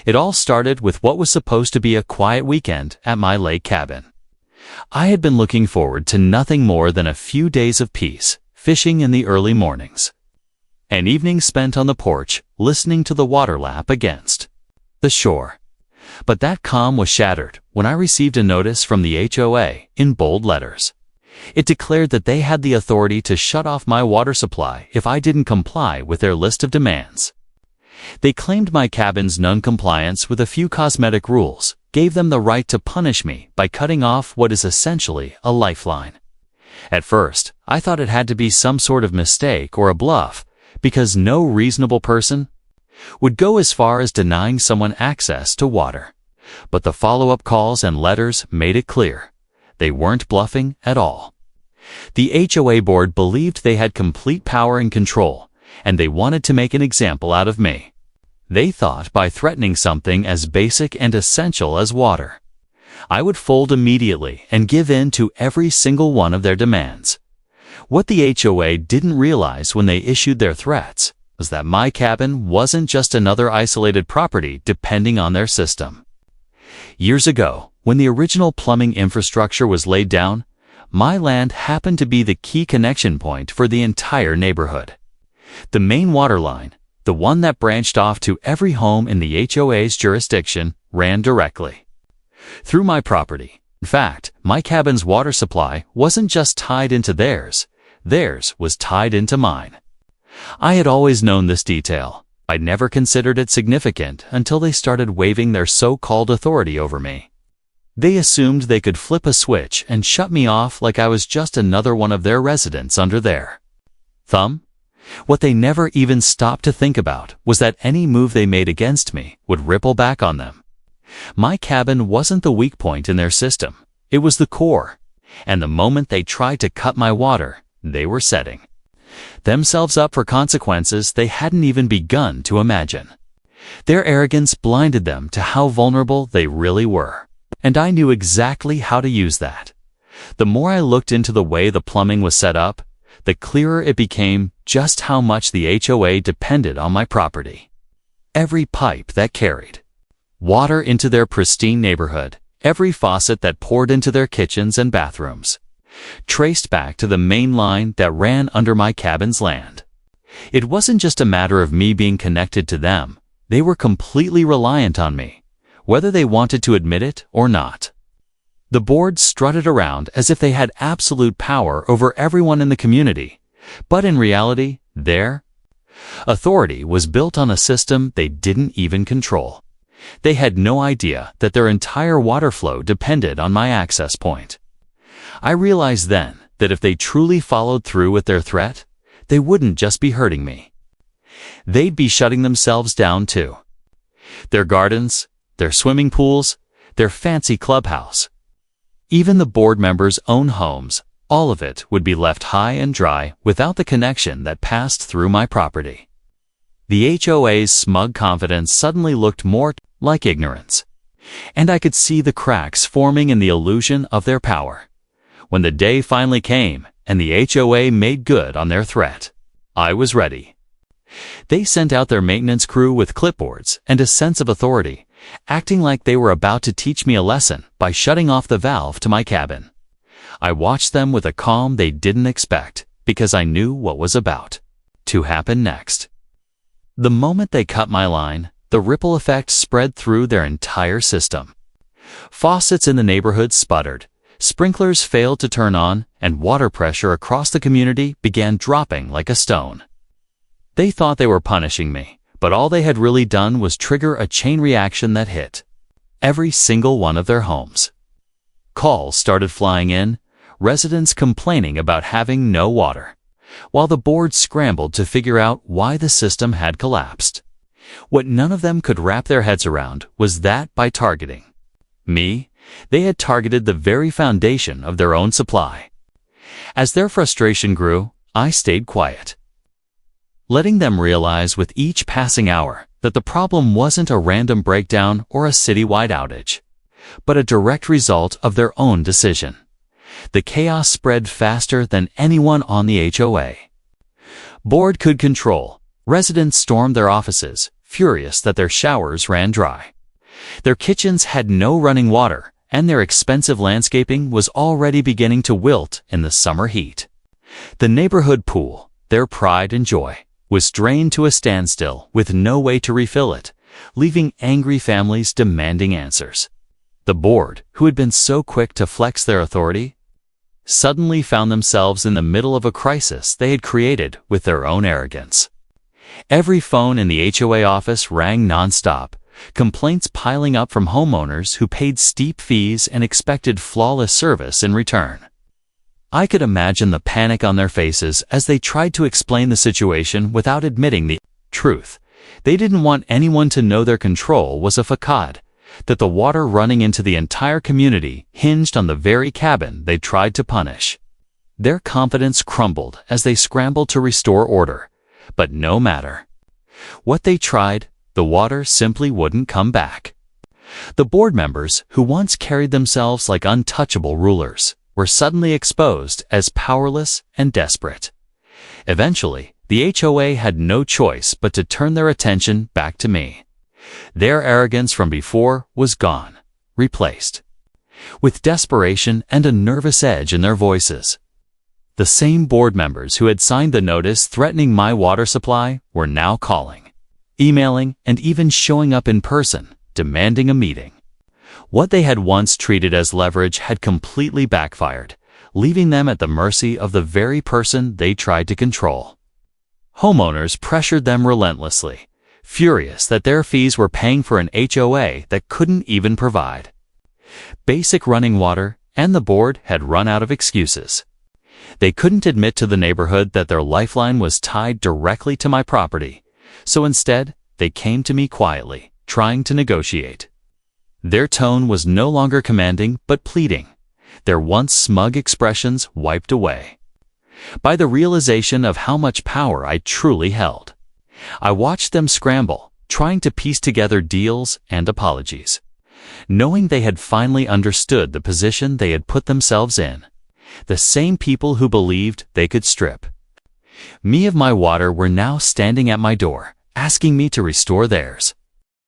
It all started with what was supposed to be a quiet weekend at my lake cabin. I had been looking forward to nothing more than a few days of peace, fishing in the early mornings. An evening spent on the porch, listening to the water lap against the shore. But that calm was shattered when I received a notice from the HOA in bold letters. It declared that they had the authority to shut off my water supply if I didn't comply with their list of demands. They claimed my cabin's non-compliance with a few cosmetic rules gave them the right to punish me by cutting off what is essentially a lifeline. At first, I thought it had to be some sort of mistake or a bluff, because no reasonable person would go as far as denying someone access to water. But the follow-up calls and letters made it clear. They weren't bluffing at all. The HOA board believed they had complete power and control, and they wanted to make an example out of me. They thought by threatening something as basic and essential as water, I would fold immediately and give in to every single one of their demands. What the HOA didn't realize when they issued their threats was that my cabin wasn't just another isolated property depending on their system. Years ago, when the original plumbing infrastructure was laid down, my land happened to be the key connection point for the entire neighborhood. The main water line, the one that branched off to every home in the HOA's jurisdiction, ran directly through my property. In fact, my cabin's water supply wasn't just tied into theirs was tied into mine. I had always known this detail. I'd never considered it significant until they started waving their so-called authority over me. They assumed they could flip a switch and shut me off like I was just another one of their residents under their thumb. What they never even stopped to think about was that any move they made against me would ripple back on them. My cabin wasn't the weak point in their system. It was the core. And the moment they tried to cut my water, they were setting themselves up for consequences they hadn't even begun to imagine. Their arrogance blinded them to how vulnerable they really were. And I knew exactly how to use that. The more I looked into the way the plumbing was set up, the clearer it became just how much the HOA depended on my property. Every pipe that carried water into their pristine neighborhood, every faucet that poured into their kitchens and bathrooms, traced back to the main line that ran under my cabin's land. It wasn't just a matter of me being connected to them. They were completely reliant on me, whether they wanted to admit it or not. The board strutted around as if they had absolute power over everyone in the community, but in reality, their authority was built on a system they didn't even control. They had no idea that their entire water flow depended on my access point. I realized then that if they truly followed through with their threat, they wouldn't just be hurting me. They'd be shutting themselves down too. Their gardens, their swimming pools, their fancy clubhouse, even the board members' own homes, all of it would be left high and dry without the connection that passed through my property. The HOA's smug confidence suddenly looked more like ignorance, and I could see the cracks forming in the illusion of their power. When the day finally came and the HOA made good on their threat, I was ready. They sent out their maintenance crew with clipboards and a sense of authority, acting like they were about to teach me a lesson by shutting off the valve to my cabin. I watched them with a calm they didn't expect, because I knew what was about to happen next. The moment they cut my line, the ripple effect spread through their entire system. Faucets in the neighborhood sputtered, sprinklers failed to turn on, and water pressure across the community began dropping like a stone. They thought they were punishing me, but all they had really done was trigger a chain reaction that hit every single one of their homes. Calls started flying in, residents complaining about having no water, while the board scrambled to figure out why the system had collapsed. What none of them could wrap their heads around was that by targeting me, they had targeted the very foundation of their own supply. As their frustration grew, I stayed quiet, letting them realize with each passing hour that the problem wasn't a random breakdown or a citywide outage, but a direct result of their own decision. The chaos spread faster than anyone on the HOA board could control. Residents stormed their offices, furious that their showers ran dry. Their kitchens had no running water, and their expensive landscaping was already beginning to wilt in the summer heat. The neighborhood pool, their pride and joy, was drained to a standstill with no way to refill it, leaving angry families demanding answers. The board, who had been so quick to flex their authority, suddenly found themselves in the middle of a crisis they had created with their own arrogance. Every phone in the HOA office rang nonstop, complaints piling up from homeowners who paid steep fees and expected flawless service in return. I could imagine the panic on their faces as they tried to explain the situation without admitting the truth. They didn't want anyone to know their control was a facade, that the water running into the entire community hinged on the very cabin they tried to punish. Their confidence crumbled as they scrambled to restore order, but no matter what they tried, the water simply wouldn't come back. The board members, who once carried themselves like untouchable rulers, were suddenly exposed as powerless and desperate. Eventually, the HOA had no choice but to turn their attention back to me. Their arrogance from before was gone, replaced with desperation and a nervous edge in their voices. The same board members who had signed the notice threatening my water supply were now calling, emailing, and even showing up in person, demanding a meeting. What they had once treated as leverage had completely backfired, leaving them at the mercy of the very person they tried to control. Homeowners pressured them relentlessly, furious that their fees were paying for an HOA that couldn't even provide basic running water, and the board had run out of excuses. They couldn't admit to the neighborhood that their lifeline was tied directly to my property, so instead, they came to me quietly, trying to negotiate. Their tone was no longer commanding but pleading, their once smug expressions wiped away by the realization of how much power I truly held. I watched them scramble, trying to piece together deals and apologies, knowing they had finally understood the position they had put themselves in. The same people who believed they could strip me of my water were now standing at my door, asking me to restore theirs.